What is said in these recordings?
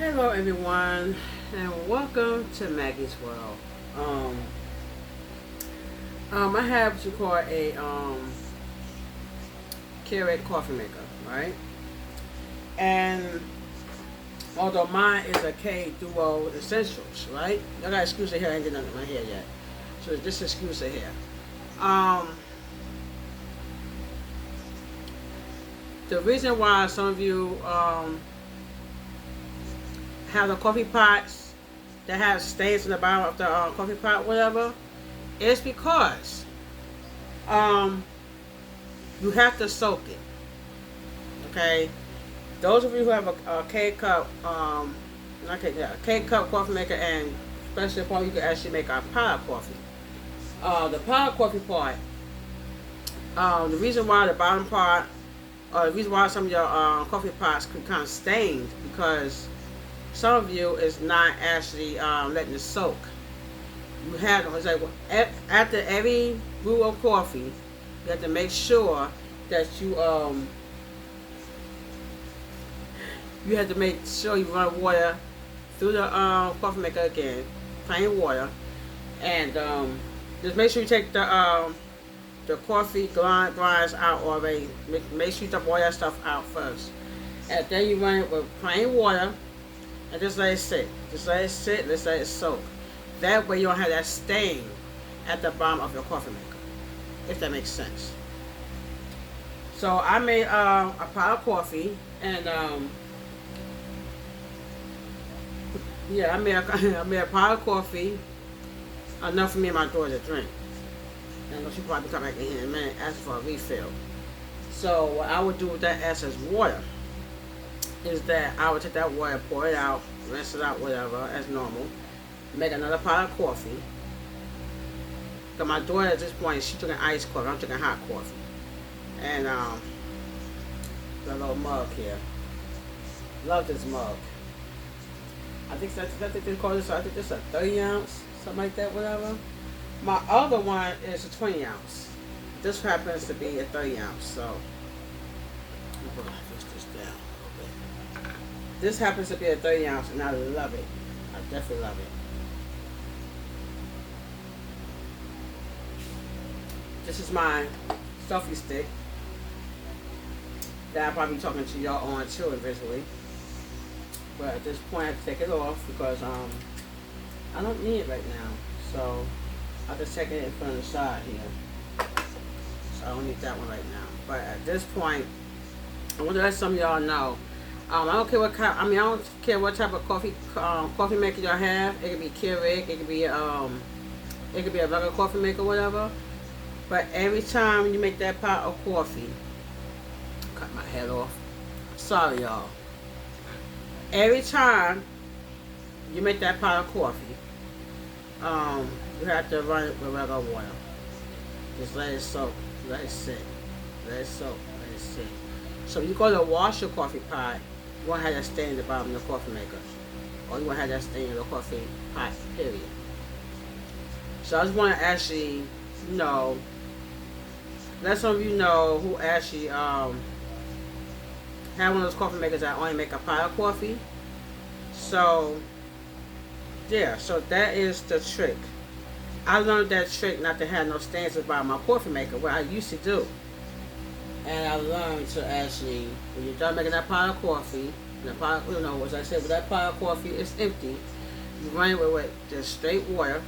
Hello everyone and welcome to Maggie's World. I have what you call a Keurig coffee maker, right? And although mine is a K Duo Essentials, right? I got excuse hair, I ain't get nothing in my hair yet. So it's just excuse hair. Um the reason why some of you have the coffee pots that have stains in the bottom of the coffee pot, whatever, is because um, you have to soak it. Okay, those of you who have a K cup, not K, yeah, K cup coffee maker, and especially if you can actually make a powder coffee. The powder coffee part, the reason why the bottom part, the reason why some of your coffee pots could kind of stained because some of you is not actually letting it soak. You have it's like after every brew of coffee, you have to make sure that you have to make sure you run water through the coffee maker again, plain water, and just make sure you take the coffee grinds out already. Make sure you dump all that stuff out first, and then you run it with plain water. And just let it sit. Just let it sit. Just let it soak. That way you don't have that stain at the bottom of your coffee maker. If that makes sense. So I made a pot of coffee, and yeah, I made a pot of coffee enough for me and my daughter to drink. And I know she probably come back in here in a minute asking for a refill. So what I would do with that excess water is that I would take that water, pour it out, rinse it out, whatever, as normal. Make another pot of coffee. Because my daughter at this point, she's drinking iced coffee. I'm drinking hot coffee. And the little mug here. Love this mug. I think that's what they call this. I think this is a 30 ounce, something like that, whatever. My other one is a 20 ounce. This happens to be a 30 ounce, so I'm going to fix this down. This happens to be a 30 ounce, and I love it. I definitely love it. This is my selfie stick that I'll probably be talking to y'all on too eventually. But at this point, I have to take it off because I don't need it right now. So I'll just take it from the side here. So I don't need that one right now. But at this point, I want to let some of y'all know. I don't care what kind. I don't care what type of coffee maker y'all have. It could be Keurig. It could be a regular coffee maker, whatever. But every time you make that pot of coffee, cut my head off. Sorry, y'all. Every time you make that pot of coffee, you have to run it with regular water. Just let it soak. Let it sit. Let it soak. Let it sit. So you go to wash your coffee pot. You won't have that stain in the bottom of the coffee maker. Or you won't have that stain in the coffee pot, period. So I just want to actually, let some of you know who actually have one of those coffee makers that only make a pot of coffee. So, yeah, so that is the trick. I learned that trick not to have no stains in the bottom of my coffee maker, what I used to do. And I learned to actually, when you're done making that pot of coffee, the pot, as I said, with that pot of coffee is empty, you run it with just straight water.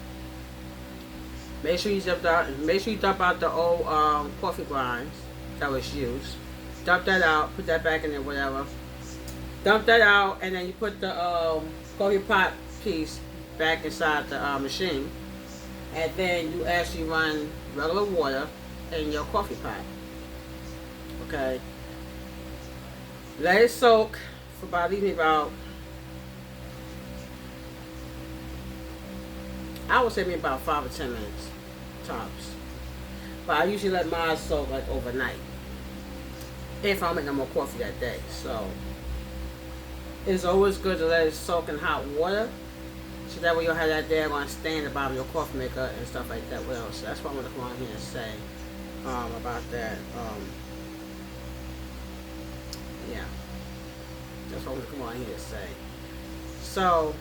Make sure you dump out the old coffee grinds that was used. Dump that out, put that back in there, whatever. Dump that out, and then you put the coffee pot piece back inside the machine. And then you actually run regular water in your coffee pot. Okay, let it soak for about I would say maybe about 5 or 10 minutes tops. But I usually let mine soak like overnight if I don't make no more coffee that day. So it's always good to let it soak in hot water, so that way you'll have that there going to stay in the bottom of your coffee maker and stuff like that. Well, so that's what I'm going to come on here and say about that. Yeah, that's what I'm going to come on here and say. So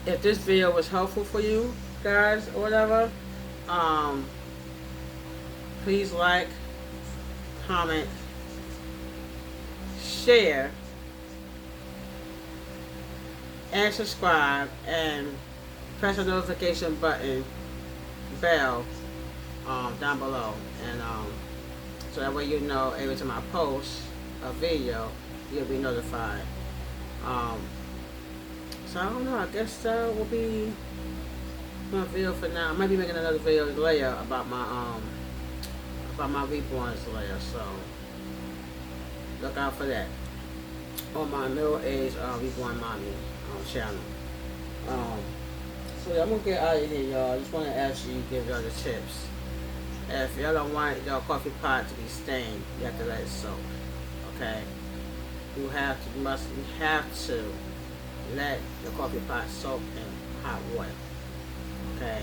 if this video was helpful for you guys or whatever, um, please like, comment, share, and subscribe, and press the notification button bell down below, and so that way you know every time I post a video, you'll be notified. So I don't know. I guess that will be my video for now. I might be making another video later about my reborns later. So look out for that on my middle-aged reborn mommy channel. So yeah, I'm gonna get out of here, y'all. I just want to ask you, give y'all the tips. If y'all don't want your coffee pot to be stained, you have to let it soak. Okay? You have to let your coffee pot soak in hot water. Okay?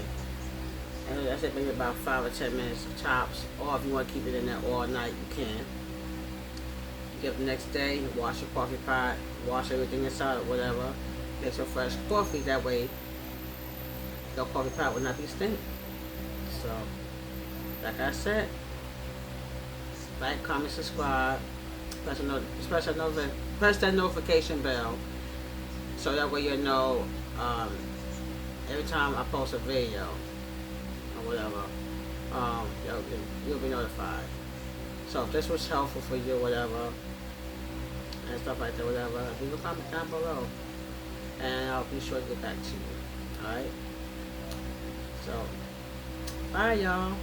And that's it, maybe about 5 or 10 minutes tops. Or if you want to keep it in there all night, you can. You get up the next day, wash your coffee pot, wash everything inside or whatever. Get some fresh coffee. That way, your coffee pot will not be stained. So, like I said, like, comment, subscribe, press that notification bell, so that way you know every time I post a video or whatever, you'll be notified. So if this was helpful for you, whatever, and stuff like that, whatever, leave a comment down below, and I'll be sure to get back to you. Alright? So, bye y'all.